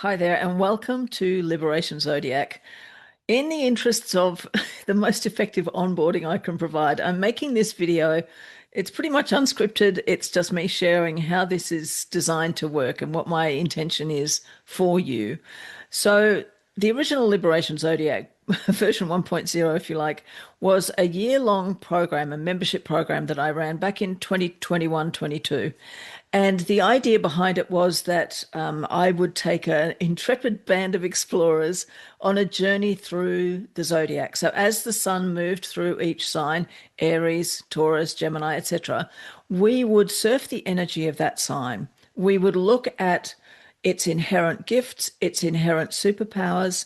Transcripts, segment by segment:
Hi there, and welcome to Liberation Zodiac. In the interests of the most effective onboarding I can provide, I'm making this video. It's pretty much unscripted. It's just me sharing how this is designed to work and what my intention is for you. So, the original Liberation Zodiac, version 1.0, if you like, was a year-long program, a membership program that I ran back in 2021-22. And the idea behind it was that I would take an intrepid band of explorers on a journey through the zodiac. So as the sun moved through each sign, Aries, Taurus, Gemini, etc., we would surf the energy of that sign. We would look at its inherent gifts, its inherent superpowers.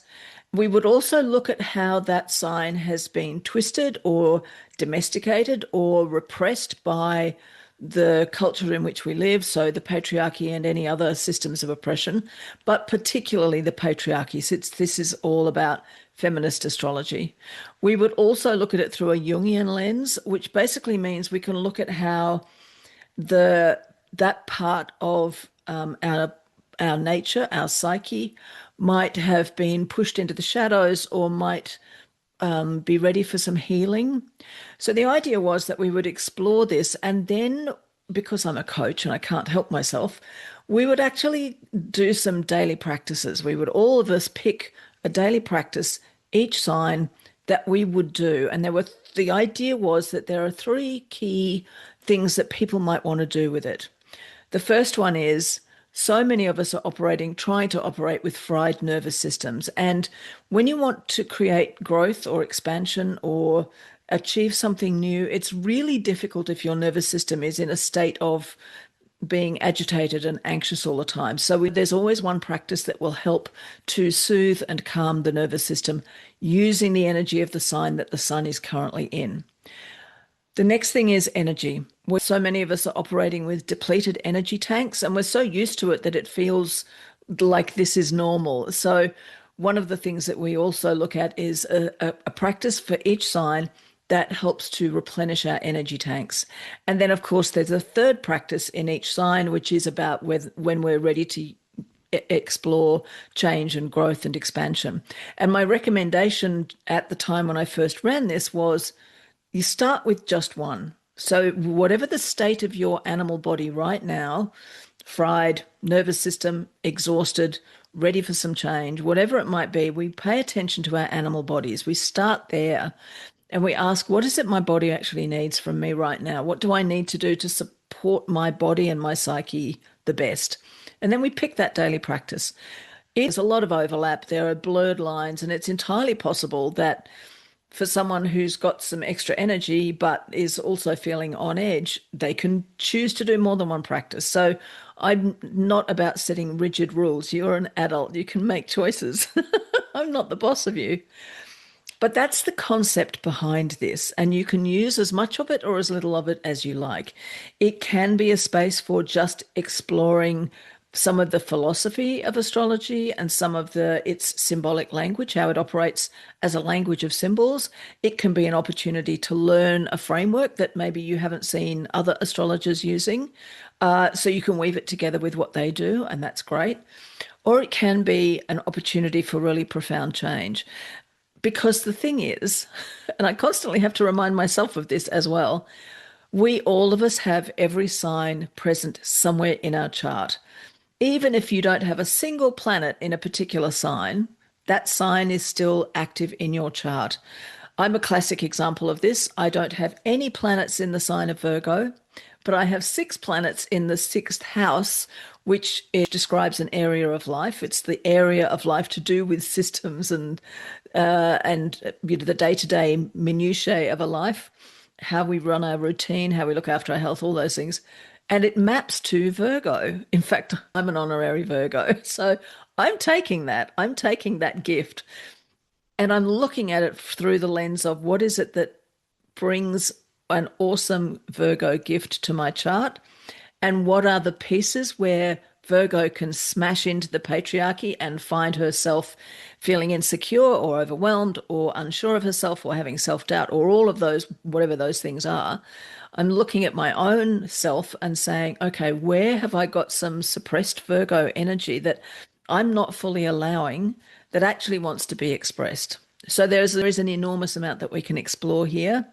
We would also look at how that sign has been twisted or domesticated or repressed by the culture in which we live, so the patriarchy and any other systems of oppression, but particularly the patriarchy, since this is all about feminist astrology. We would also look at it through a Jungian lens, which basically means we can look at how the that part of our nature, our psyche, might have been pushed into the shadows or might be ready for some healing. So the idea was that we would explore this, and then because I'm a coach and I can't help myself, we would actually do some daily practices. We would all of us pick a daily practice, each sign that we would do. And the idea was that there are three key things that people might want to do with it. The first one is so many of us are trying to operate with fried nervous systems. And when you want to create growth or expansion or achieve something new, it's really difficult if your nervous system is in a state of being agitated and anxious all the time. So there's always one practice that will help to soothe and calm the nervous system using the energy of the sign that the sun is currently in. The next thing is energy. So many of us are operating with depleted energy tanks, and we're so used to it that it feels like this is normal. So one of the things that we also look at is a practice for each sign that helps to replenish our energy tanks. And then, of course, there's a third practice in each sign, which is about when we're ready to explore change and growth and expansion. And my recommendation at the time when I first ran this was you start with just one. So whatever the state of your animal body right now, fried, nervous system, exhausted, ready for some change, whatever it might be, we pay attention to our animal bodies. We start there and we ask, what is it my body actually needs from me right now? What do I need to do to support my body and my psyche the best? And then we pick that daily practice. There's a lot of overlap. There are blurred lines, and it's entirely possible that for someone who's got some extra energy but is also feeling on edge, they can choose to do more than one practice. So I'm not about setting rigid rules. You're an adult. You can make choices. I'm not the boss of you. But that's the concept behind this, and you can use as much of it or as little of it as you like. It can be a space for just exploring some of the philosophy of astrology and some of its symbolic language, how it operates as a language of symbols. It can be an opportunity to learn a framework that maybe you haven't seen other astrologers using, so you can weave it together with what they do, and that's great. Or it can be an opportunity for really profound change. Because the thing is, and I constantly have to remind myself of this as well, all of us have every sign present somewhere in our chart. Even if you don't have a single planet in a particular sign, that sign is still active in your chart. I'm a classic example of this. I don't have any planets in the sign of Virgo, but I have 6 planets in the 6th house, which describes an area of life. It's the area of life to do with systems and the day-to-day minutiae of a life, how we run our routine, how we look after our health, all those things. And it maps to Virgo. In fact, I'm an honorary Virgo. So I'm taking that. I'm taking that gift and I'm looking at it through the lens of what is it that brings an awesome Virgo gift to my chart, and what are the pieces where Virgo can smash into the patriarchy and find herself feeling insecure or overwhelmed or unsure of herself or having self-doubt or all of those, whatever those things are. I'm looking at my own self and saying, okay, where have I got some suppressed Virgo energy that I'm not fully allowing that actually wants to be expressed. So there is an enormous amount that we can explore here,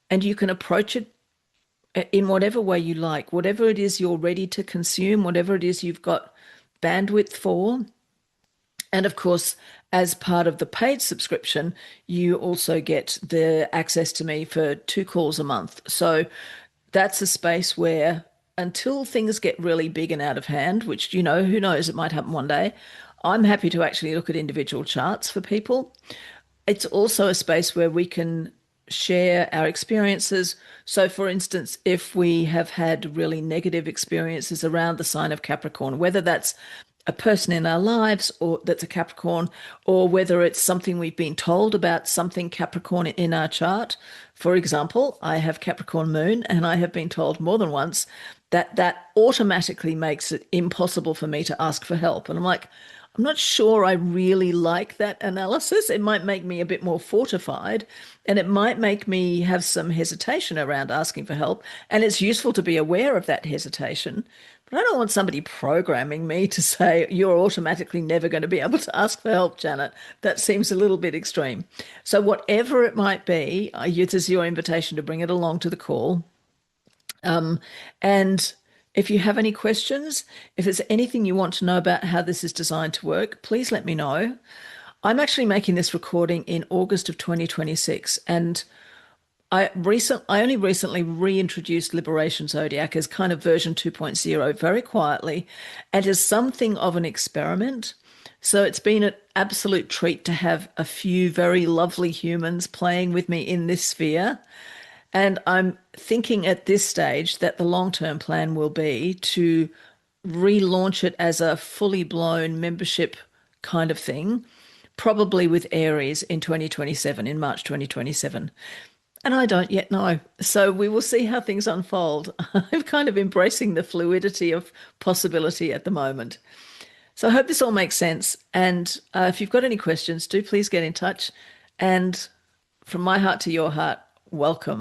and you can approach it in whatever way you like, whatever it is you're ready to consume, whatever it is you've got bandwidth for. And of course, as part of the paid subscription, you also get the access to me for 2 calls a month. So that's a space where until things get really big and out of hand, which, who knows, it might happen one day, I'm happy to actually look at individual charts for people. It's also a space where we can share our experiences. So, for instance, if we have had really negative experiences around the sign of Capricorn, whether that's a person in our lives or that's a Capricorn, or whether it's something we've been told about something Capricorn in our chart. For example, I have Capricorn moon, and I have been told more than once that that automatically makes it impossible for me to ask for help. And I'm like, I'm not sure I really like that analysis. It might make me a bit more fortified, and it might make me have some hesitation around asking for help. And it's useful to be aware of that hesitation. But I don't want somebody programming me to say, you're automatically never going to be able to ask for help, Janet. That seems a little bit extreme. So, whatever it might be, it is your invitation to bring it along to the call. And if you have any questions, if there's anything you want to know about how this is designed to work, please let me know. I'm actually making this recording in August of 2026, and I only recently reintroduced Liberation Zodiac as kind of version 2.0 very quietly and as something of an experiment. So it's been an absolute treat to have a few very lovely humans playing with me in this sphere. And I'm thinking at this stage that the long-term plan will be to relaunch it as a fully blown membership kind of thing, probably with Aries in 2027, in March 2027. And I don't yet know. So we will see how things unfold. I'm kind of embracing the fluidity of possibility at the moment. So I hope this all makes sense. And if you've got any questions, do please get in touch. And from my heart to your heart, welcome.